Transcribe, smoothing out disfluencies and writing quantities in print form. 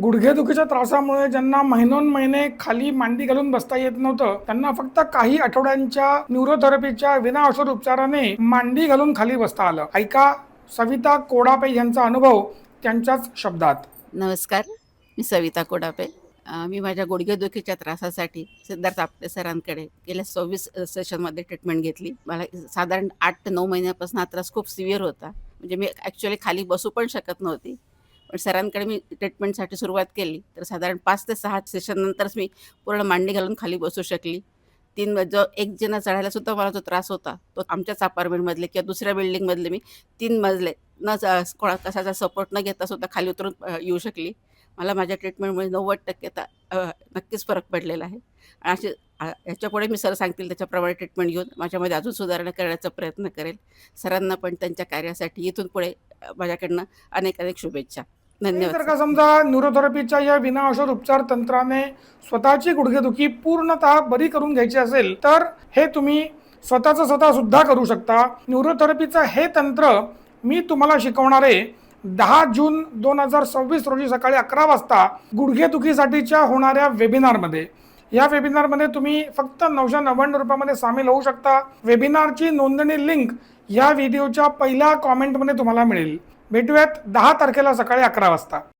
गुडघेदुखीच्या त्रासामुळे ज्यांना महिनोन-महिने खाली मांडी घालून बसता येत नव्हतं, त्यांना फक्त काही आठवड्यांच्या न्यूरोथेरपीच्या विनाऔषध उपचाराने मांडी घालून खाली बसता आलं. ऐका सविता कोडापे यांचा अनुभव त्यांच्याच शब्दात. नमस्कार, मी सविता कोडापे. मी माझ्या गुडघेदुखीच्या त्रासासाठी सिद्धार्थ आपटे सरांकडे गेल्या 24 सेशनमध्ये ट्रीटमेंट घेतली. मला साधारण 8 ते 9 महिन्यापासून हा त्रास खूप सिव्हिअर होता. म्हणजे मी ॲक्च्युअली खाली बसू पण शकत नव्हती. पण सरांकडे मी ट्रीटमेंटसाठी सुरुवात केली तर साधारण 5 ते 6 सेशननंतरच मी पूर्ण मांडी घालून खाली बसू शकली. जो एक जिना चढायला सुद्धा मला जो त्रास होता, तो आमच्याच अपार्टमेंटमधले किंवा दुसऱ्या बिल्डिंगमधले मी 3 मजले कशाचा सपोर्ट न घेता सुद्धा खाली उतरून येऊ शकली. मला माझ्या ट्रीटमेंटमुळे 90% नक्कीच फरक पडलेला आहे. ह्याच्यापुढे मी सर सांगतील त्याच्याप्रमाणे ट्रीटमेंट घेऊन माझ्यामध्ये अजून सुधारणा करण्याचा प्रयत्न करेल. सरांना पण त्यांच्या कार्यासाठी इथून पुढे माझ्याकडनं अनेक अनेक शुभेच्छा. धन्यवाद. जर का समजा न्यूरोथेरपीच्या या विनाऔषध उपचार तंत्राने स्वतःची गुडघेदुखी पूर्णतः बरी करून घ्यायची असेल तर हे तुम्ही स्वतः सुद्धा करू शकता. न्यूरोथेरपीचं हे तंत्र मी तुम्हाला शिकवणार आहे 10 जून 2026 रोजी सकाळी 11 वाजता गुडघेदुखीसाठीच्या होणाऱ्या वेबिनारमध्ये. या वेबिनारमध्ये तुम्ही फक्त 999 रुपयामध्ये सामील होऊ शकता. वेबिनारची नोंदणी लिंक या व्हिडिओच्या पहिल्या कॉमेंटमध्ये तुम्हाला मिळेल. भेटूयात 10 तारखेला सकाळी 11 वाजता.